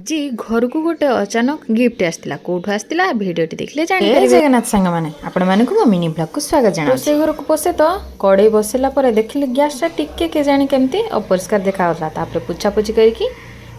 जी घर को गोटे अचानक गिफ्ट आसला कोठू आसला भिडियोटी देखले जानि जगन्नाथ सांग माने आपण माने को मिनी ब्लॉग को स्वागत जाना रोसे घर को पसे तो कड़े बसेला पर देखले गैस टा टिके के जानि केमती अपरिष्कार देखा होता तापर पुछा पुछी करके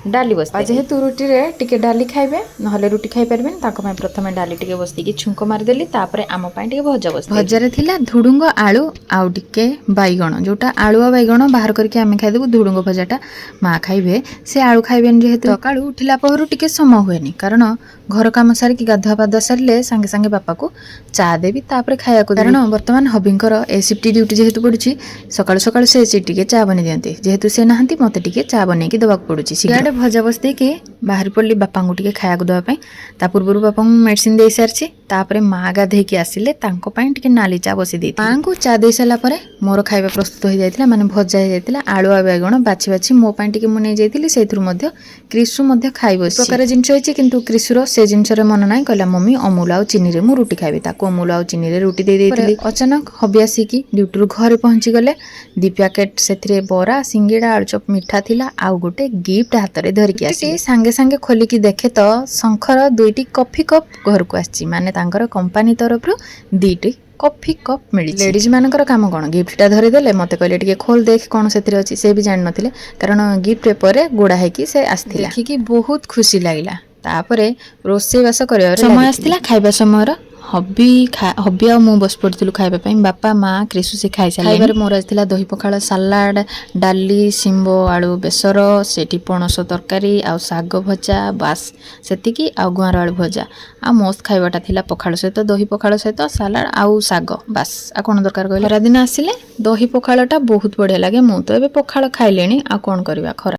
डाली बस जेहेतु रुटी रे टिके डाली खाइबे नहले रुटी खाइ परबेन ताको मैं प्रथमे डाली टिके बसती की छुंको मार देली तापर आम पाई टिके भजा बस भजारे थिला धुडुंग आलू आउ टिके बैगण जोटा आलू आ बैगण बाहर करके आमे खाइ देबु धुडुंग भजाटा माँ खाइबे से आलू खाइबेन जेहेतु सकाळू उठिला पहरु टिके समय हुएनी कारण घर काम सारी की गाधुआ पाधुआ सारे सांगे सांगे बापा को चा देवी तापर खाया को कारण वर्तमान हबिंकर ए शिफ्ट ड्यूटी जेहेतु पड़ुछि सकाळू सकाळू से टिके चा बनी दियंती जेहेतु से नहांती मते टिके चा बनै की दबाक पड़ुछि सिगाडे भजा बस दे के बाहर पड़ली बापा को टिके खाया को दवा पई ता पूर्व बापा मेडिसिन दे सारछि तापर माँ गाधे की आसिले तांको पई टिके नाली चा बसी दे माँ को चा दे साला परे मोर खाଇବା प्रस्तुत हो जायतिला माने भजा हो जायतिला आलू आ बैगण बाछि बाछि मो पई टिके मुनै जायतिली सेथुर मध्य क्रिसु मध्य खाइ बस प्रकार जिंस होइछि किंतु क्रिसुर से जिनस रे मन नाही कहला मम्मी अमूल आउ चीनी रे मु रोटी खाइबे ताको अमूल आउ चीनी रे रोटी दे देतिली अचानक हबियासी की ड्यूटी घर पहुंची गले दी पैकेट सेथरे बरा सिंगेड़ा आलुचप मिठा थिला आउ गोटे गिफ्ट हाथ रे धरि के आसी संगे संगे खोली की देखे तो शंखर दुईटी कॉफी कप घर को आसी माने तांकर कंपनी तरफ दुईटी कॉफी कप मिली लेडीज मानकर काम कौन गिफ्टा धरी देले मते कहले टिके खोल देख कौन सेतिर अछि से भी जान नथिले कारण गिफ्ट पेपर गोड़ा है कि से आस्थिला देखि कि बहुत खुशी लागिला तापरे रोसे बास करिया समय आस्थिला खाइबा समय हबी आ मु बस पड़िलु खाइबा बापा माँ क्रिसु से खाई सारे खाइबार मोर आसला दही पखाଳ सालाड डाली शिम्बो आलू बेसर सेठी पणस तरकारी आ साग भजा बास सेतिकी आ गुआर आलू भजा आ मस्त खाइबाटा थिला पखाळ सहित दही पखाळ सहित सालाड आउ साग बास आ कोन दरकार कहले खरा दिन आसिले दही पखाळटा बहुत बढ़िया लागे मु तो एबे पखाळ खाइलेनी आ कोन करबा खरा